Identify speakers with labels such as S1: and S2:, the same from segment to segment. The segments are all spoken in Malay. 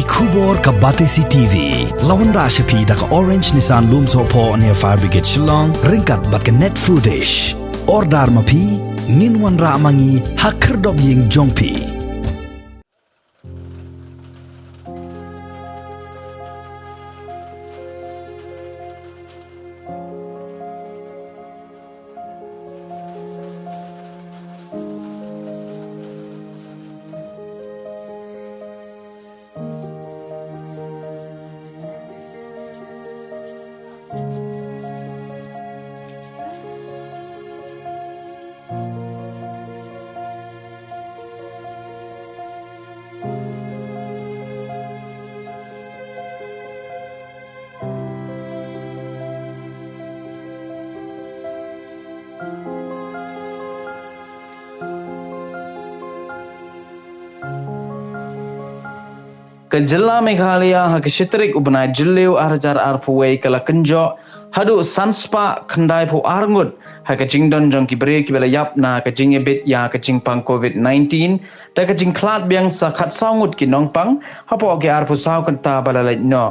S1: Kubor ka Batesi TV. Lawan ra siya pi da ka Orange Nissan Lumso po near Fire Brigade Shillong. Ringkat bat ka net foodish. Ordar mapi, minwan ra mangi hakerdog ying jongpi.
S2: Ke Jela Meghalaya ha ke Sitrik ubnai Jiliu arjar arpuwei kala kenjo hadu sanspa kendai pu arngut ha ke jingdon jong ki bre ki bela yap na ke jing ebit ya ke jing pang COVID-19 da ke jing klat biang sa khat sangut ki nongpang ha po ke arpu saw kenta bala lai no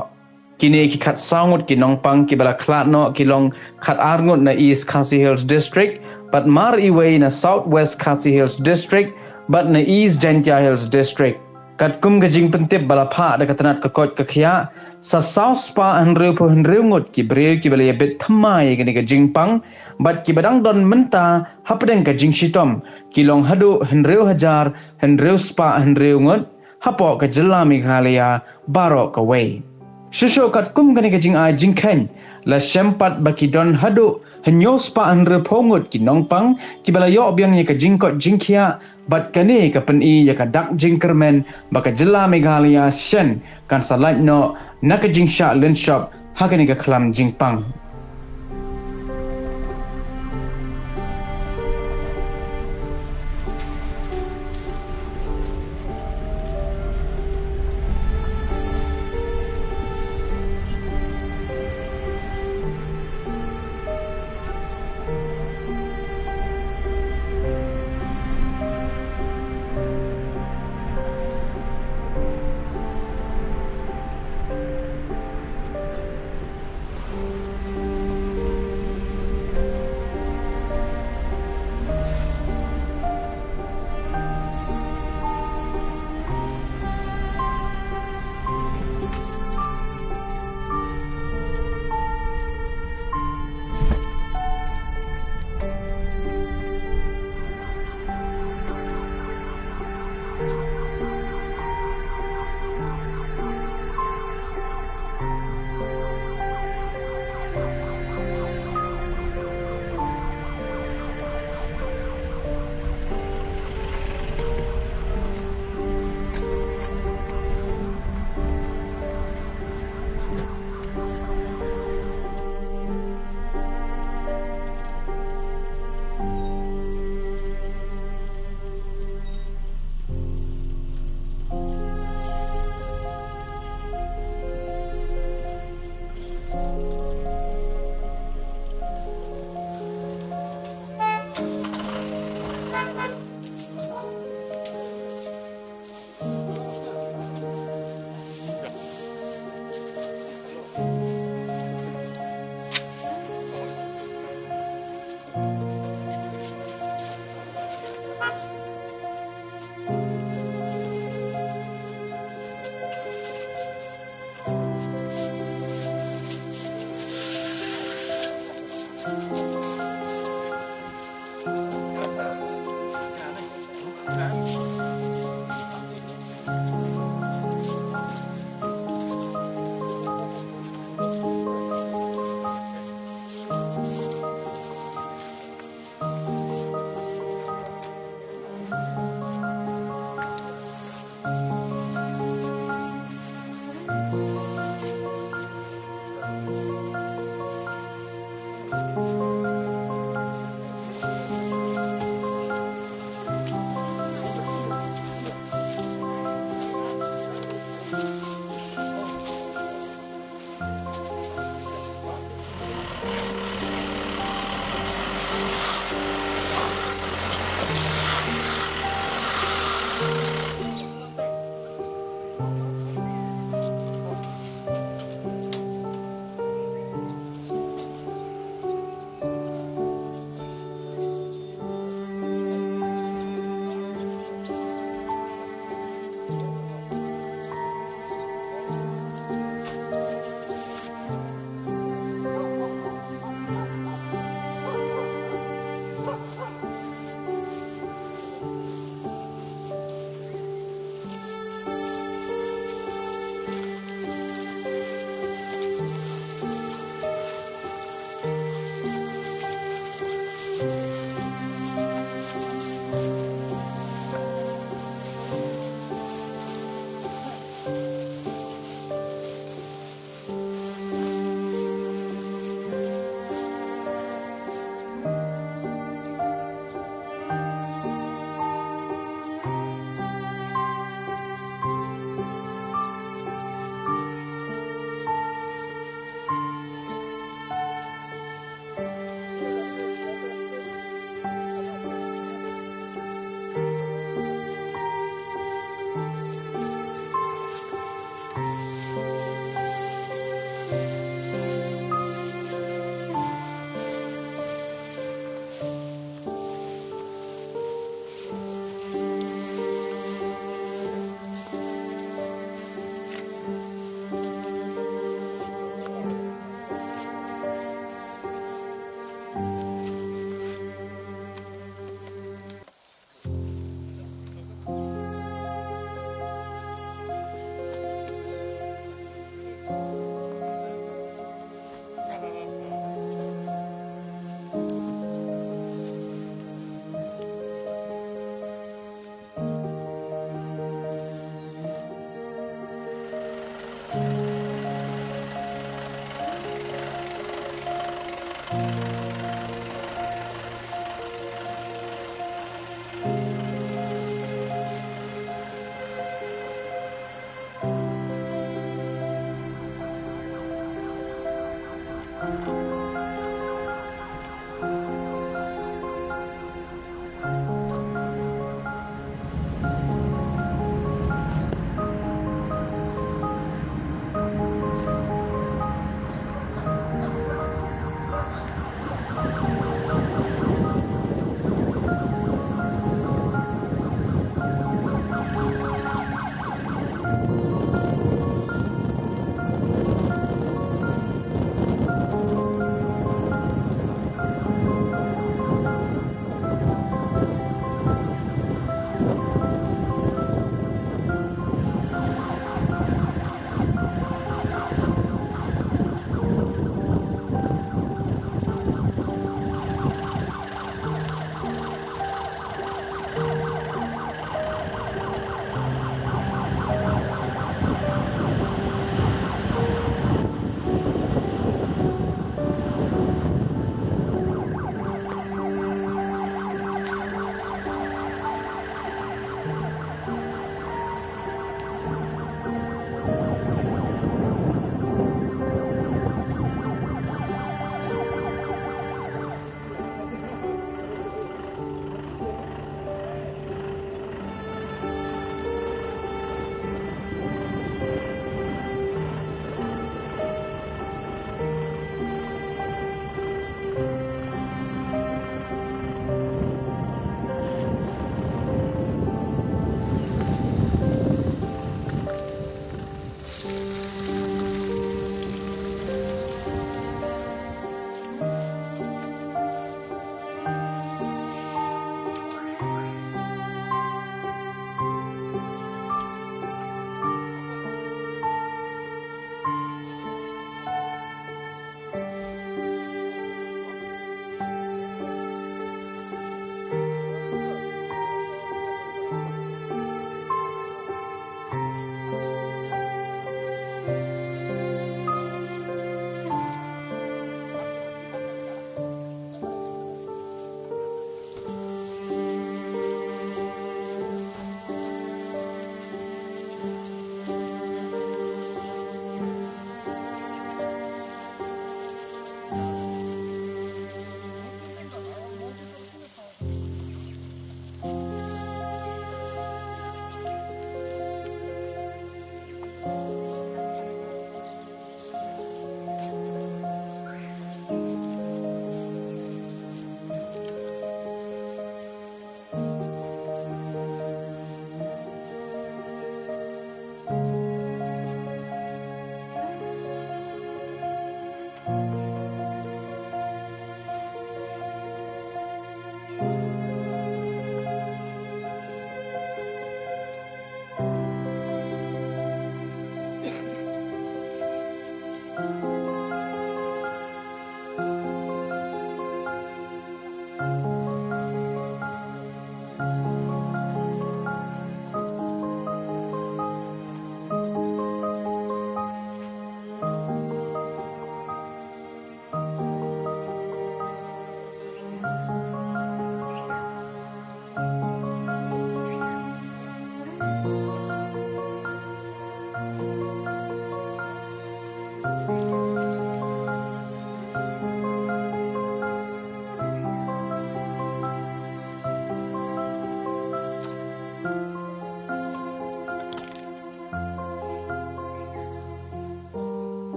S2: kini ki khat sangut ki nongpang ki bala klat no ki long khat arngut na East Khasi Hills District but mar iwei na Southwest Khasi Hills District but na East Jaintia Hills District kat kum gajing pentip balapha da katanat kakot kakya sa south spa henreu po henreu ngot ki breu ki bale bet thamai gani gajing pang bat ki badang don menta hapdeng gajing shitom ki long hadu henreu hajar henreu spa henreu ngot hapo ka Jela Meghalaya baro ka wei shusho kat kum gani gajing ai jingkhen la sempat baki don hadu henyo spa henreu pongot ki nongpang ki bala yo biang ye ka jingkot jingkhia bat kani ka peni ya ka dak jingkermen baka Jela Meghalaya shen kan salat no naka jingsha len shop hakani ka khlam jingpang